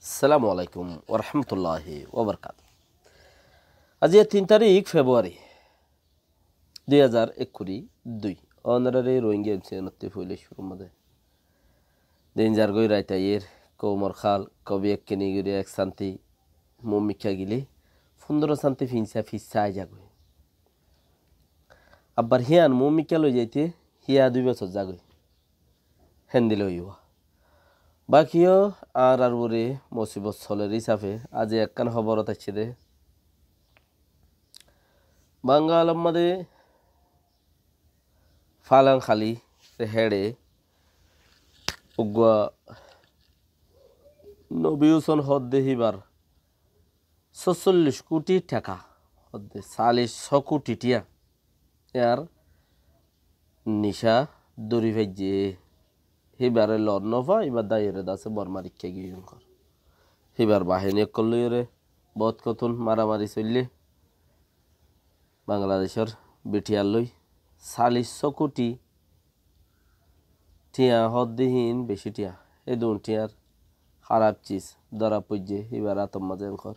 আসসালামু আলাইকুম ওরহমতুল্লাহি ওবরকাত। আজ 3 তারিখ ফেব্রুয়ারি 2022 অনারারি রোহিঙ্গা এমসিএনতে ফইলে শুরু মধ্যে দিন যার গই রাইতাইয়ের কৌমর খাল কবি এক কেনিগিরি এক শান্তি মমিকা গিলি 15 শান্তি ফিনসা ফিসা যাগই আবার হিয়ান মমিকা লই যাইতে হিয়া 2 বছর যাগই হেন্দিল হইবা বাকিও আর ওরে মুসিবত চলের হিসাবে আজ একখান খবরত আছে দে বাঙ্গাল মধ্যে ফালাং খালি হেড়ে উগুয়া নবিউসন হদ্দে হিবার 46 কোটি টাকা হদ্দে 40 কোটি টিয়া আর নিশা দড়ি ভাইজে হিবারে লড় নফা এবার দায়ের দাসে বর্মারিক্ষা গিয়ে কর হিবার বাহিনী করলে বহুত কতন মারামারি চললে বাংলাদেশের বিটিয়ার লই 40 কোটি টিয়া হদ্দিহীন বেশি টিয়া এই দুন টিয়ার খারাপ চিজ ধরা পড়ছে এবার আতম মাঝে কর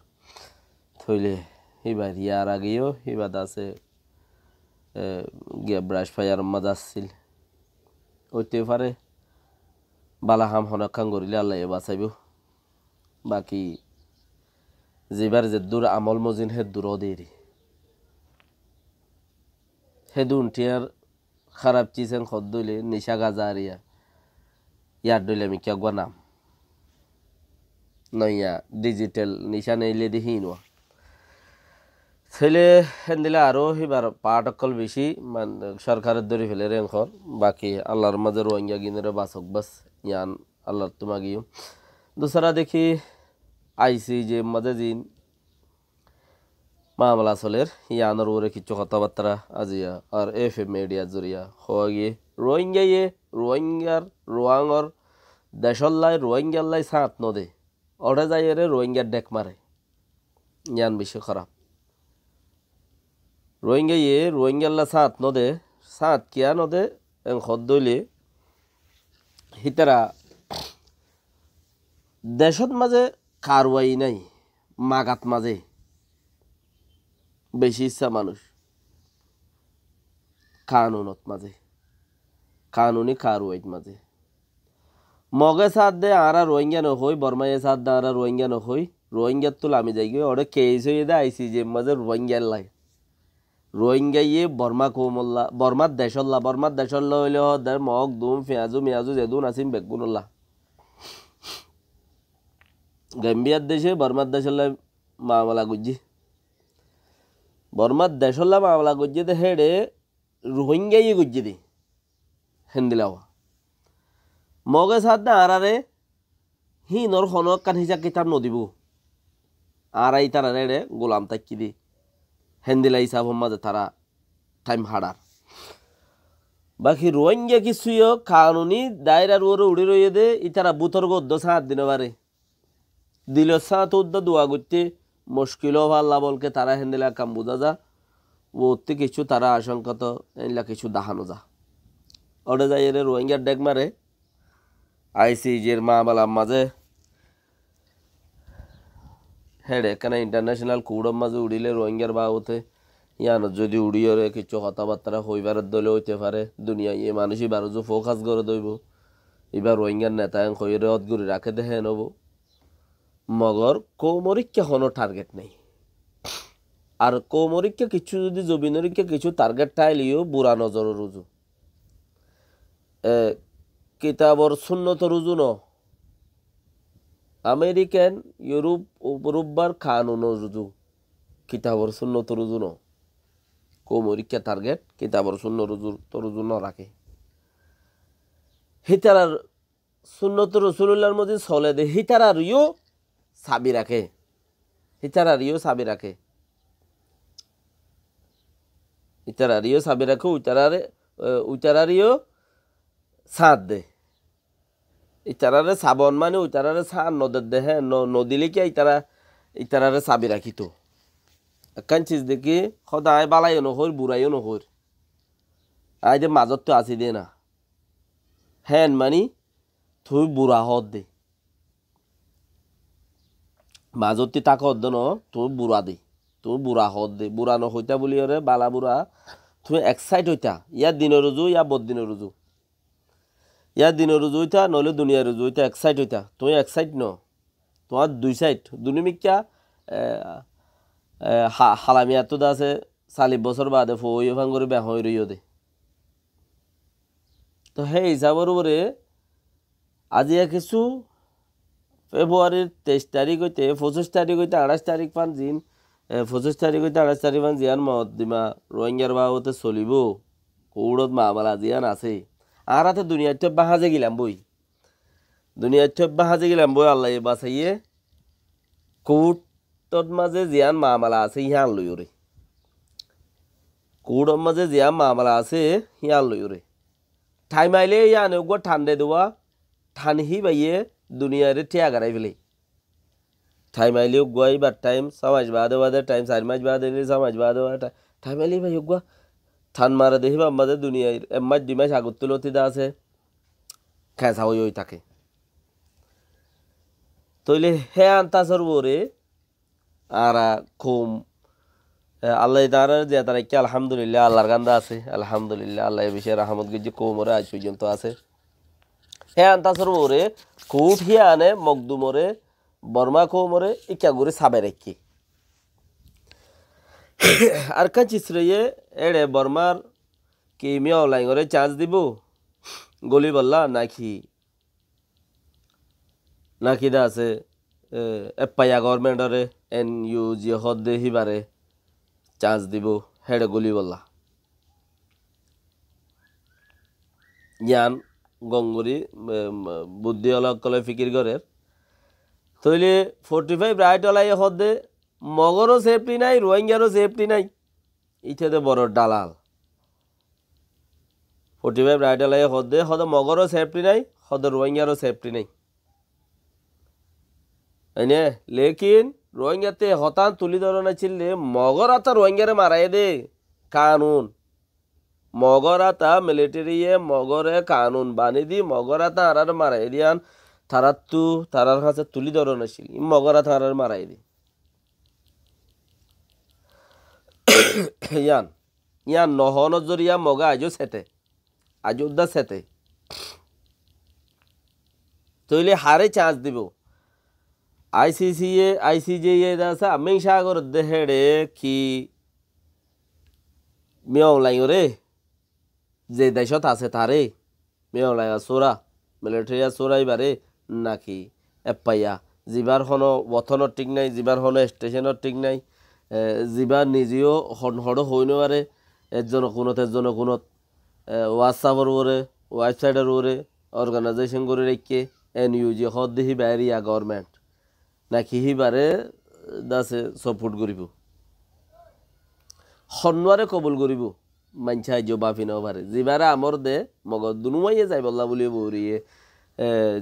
থইলে এবার ইয়ার আগেও এবার আছে গিয়া ব্রাশ ফায়ার মাঝে আসছিল ওইতে পারে বালাহাম হনকান করিলে আল্লাহ বাঁচাইব বাকি যেবার যে দূর আমল মজিন হে দূর দেরি হে দুন টিয়ার খারাপ চিজ খদ দইলে নিশা গাজা আরিয়া ইয়ার দইলে আমি কে নাম নইয়া ডিজিটাল নিশা নেইলে দেখি নোয়া ছেলে দিলে আরও এবার পাটকল বেশি সরকারের দরি ফেলে রেঙ্কর বাকি আল্লাহর মাঝে রোহিঙ্গা গিনেরে বাসক বাস ইয়ান আল্লাহর তোমা গিয়ে দুসরা দেখি আইসি যে মাঝে দিন মামলা চলের ইয়ানোর ওরে কিছু কথাবার্তা আজিয়া আর FM মিডিয়া জরিয়া হওয়া গিয়ে রোহিঙ্গার রোয়াঙর দেশল্লাই রোহিঙ্গাল্লাই সাঁত নদে ওটা যাই রে রোহিঙ্গার ডেক মারে ইয়ান বেশি খারাপ রোহিঙ্গাল্লা সাঁত নদে সাঁত কিয়া নদে হদ্দইলে হিতারা দেশত মাঝে কারওয়াই নাই মাগাত মাঝে বেশি ইচ্ছা মানুষ কানুনত মাঝে কানুনি কারওয়াইত মাঝে মগে সাথ দে আরা রোহিঙ্গা নহই বর্মায়ে সাথ দে আরা রোহিঙ্গা নহই রোহিঙ্গার তুল আমি যাই গিয়ে ওটা কেস হয়ে দে আইসি যে মাঝে রোহিঙ্গার লাই রোহিঙ্গা ইয়ে বর্মা কৌমল্লা বর্মার দেশল্লা হইলে দের মগ দুম মিয়াজু যেদুন আসিম বেগুনুল্লাহ গাম্বিয়ার দেশে বর্মার দেশল্লা মামলা গুজি বর্মার দেশল্লা মামলা গুজি দে হেডে রোহিঙ্গা ইয়ে গুজি দি হেন্দিলাও মগে সাথ দে আরারে নর হনক কান হিসা কিতাব নদিব আরাই তারা রে গোলাম তাকি দি হেন্দিলা হিসাব মাঝে তারা টাইম হারার বাকি রোহিঙ্গা কিছুও কানুনি দায়রার ওরে উড়ে রয়ে দে ইতারা বুতর গদ্দ 7 দিন বারে দিল সাত উদ্দ দোয়া করতে মুশকিলও ভাল্লা বলকে তারা হেন্দিলা কাম বোঝা যা ওতে কিছু তারা আশঙ্কাত এনলা কিছু দাহানো যা ওটা যাই রে রোহিঙ্গার ডেক মারে আইসিজের মামলার মাঝে হেড এখানে ইন্টারন্যাশনাল কোর্টের মাঝে উড়িলে রোহিঙ্গার বাবতে ইয়ান যদি উড়িয়ে কিছু কথাবার্তা হইবার দলে হইতে পারে দুনিয়া ইয়ে মানুষই বারো যে ফোকাস করে দইব এবার রোহিঙ্গার নেতা হইরে অদগুড়ি রাখে দেখে নেব মগর কৌমরিক্যা কোনো টার্গেট নেই আর কৌমরিক্যা কিছু যদি জবিনরিক্যা কিছু টার্গেট টাইলিও বুড়া নজর রুজু কিতাবর সুন্নত রুজু ন আমেরিকান ইউরোপবার কানুন রুজু কিতাবর সুন্নত রুজু ন কৌমরিক্যা টার্গেট কিতাবর শূন্য রুজু ন রাখে হিতারার সুন্নত রসুল্লাহর মধ্যে চলে দে হিতারারিও সাবি রাখে উইতারারিও সাথ দে ইতারারে সাবন মানে ইতারারে সার নদের দেহে নদিলে কি ইতারারে চাবি রাখিত একখান চিজ দেখি সদায় বালাইও নহর বুড়াইও নহর আই যে মাজত তো আসি দে না হ্যান মানি তুই বুড়া হত দে মাজতি তাক হদ্দ ন তুমি বুড়া দে তুমি বুড়া হদ দে বুড়া নহইতা বলি ওরে বালা বুড়া তুমি এক্সাইট হইতা ইয়ার দিনের রুজু ইয়া বদ দিনের রুজু ইয়ার দিনের রুজু হইতা নইলে দুনিয়ার রুজু হইতা এক্সাইট হইতা তুমি এক্সাইট ন তোমার দুই সাইড দুনিমিকা হালামিয়া তো আছে 40 বছর বাদে ফই ভাঙ্গরে বেহ হই রইও দে তো সেই হিসাবের উপরে আজি কিছু ফেব্রুয়ারির 23 তারিখ হইতে 25 তারিখ হইতে 28 তারিখ পান জিন 25 তারিখ হইতে 28 তারিখ পান জিয়ান মহদিমা রোহিঙ্গার বাবতে চলিব কৌড়ত মামালা জিয়ান আছে আর হাতে দুনিয়ার তো বাহাজে গেলাম বই দুনিয়ার তো বাহাজে গেলাম বই আল্লাহ বাঁচাইয়ে কৌটত মাঝে জিয়ান মামালা আছে ইহান লই ওরে কৌড়র মাঝে জিয়ান মামালা আছে হিয়ান লই ওরে টাইম আইলে ইয়ান ওগো ঠান্ডে দেওয়া ঠানহি বাইয়ে দুনিয়ারে ঠিয়া গাড়াই ফেলে টাইম আইলে ওগো এইবার টাইম সমাজ বাদে টাইম 4 মাস বাদে সমাজ বাদে টাইম আইলে ভাই ওগো ঠান মারা দেখিবা আমাদের দুনিয়ায় মাস 2 মাস আগত তুলতি দা আছে খেসা হই থাকে তইলে হে আন্তাসর বরে আরা খুম আল্লাহ তাআলা যে তারা কি আলহামদুলিল্লাহ আল্লাহর গান্দা আছে আলহামদুলিল্লাহ আল্লাহ বিষয়ে রহমত গজি কোমরে আজ পর্যন্ত আছে হে আন্তাসর বরে কুট হিয়ানে মকদুমরে বর্মা কোমরে ইকা গুরে সাবে রেখি আর কাচিসরে এড়ে বর্মার কি মিয়া লাইngরে চান্স দিব গলি বললা নাকি দা আছে এপায়া গভর্নমেন্টরে এনইউজি হদে হিবারে চান্স দিব হেড়ে গলি বললা জ্ঞান গঙ্গুরি বুদ্ধি অলকলে ফিকির করে তইলে 45 রাইট ওলাই হদে মগরও সেফটি নাই রোহিঙ্গারও সেফটি নাই ইথেতে বড় দালাল 45 রাইট ওলাই হদে মগরও সেফটি নাই হদে রোহিঙ্গারও সেফটি নাই এনে লেকিন রোহিঙ্গাতে হতান তুলি ধরনা ছিললে মগর আতা রোহিঙ্গারে মারাই দে কানুন মগর আতা মিলিটারিয়ে মগরে কানুন বানি দি মগর আতা আরার মারাই দিয়ান তারাতু তারার কাছে তুলি ধরনা ছিল মগর আতা আরার মারাই দি ইয়ান নহন জরিয়া মগা আজও সেতে আজও দা সেতে তইলে হারে চান্স দিব আইসিজে আছে আমি সাগর দেহেড়ে কি মেয় লাইরে যে দেশত আছে তারে মেয় লাইয়া চোরা মিলিটারিয়া চোরাইবারে নাকি এপাইয়া যিবার হনো বথনের ঠিক নাই যিবার হনো স্টেশনের ঠিক নাই যিবার নিজেও হড় হই নবারে এজন কোনত হোয়াটসঅ্যাপের ওরে ওয়েবসাইটের ওরে অর্গানাইজেশন করে রেখে এনইউজি হদ দিহি বাইরিয়া গভর্নমেন্ট নাকি হিবারে দাসে সপোর্ট করিব হন্বারে কবুল করিব মানছা আইজ বাফি নবারে যিবারে আমর দে মগর দুনুমাইয়ে যাই বল্লা বলি বৌরিয়ে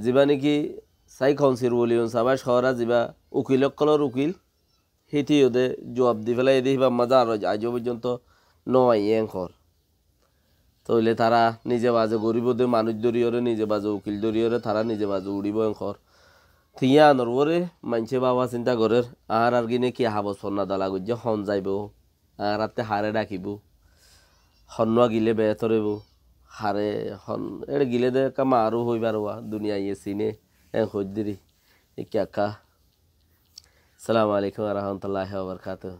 যিবা নাকি চাই কাউন্সিল বলি সবাই শহরা যিবা উকিলকলর উকিল হিটিও দে জবাব দি ফেলাই দিবা মজা আর আজ পর্যন্ত নয় এঙ্কর তইলে তারা নিজে বাজে গরিব দে মানুষ দরিয়রে নিজে বাজে উকিল দরিয়রে তারা নিজে বাজে উড়িব এঙ্কর থিয়া নরবরে মানছে বাবা চিন্তা করে আর গিনে কি হাব সন্না দালা গুজ্জে হন যাইব আর রাতে হারে ডাকিব হন্না গিলে বেতরেব হারে হন এড়ে গিলে দে কামা আরও হইবার দুনিয়া ইয়ে চিনে হদ্দিরি একা আসসালামু আলাইকুম রহমতুল্লাহ বারকাতুহু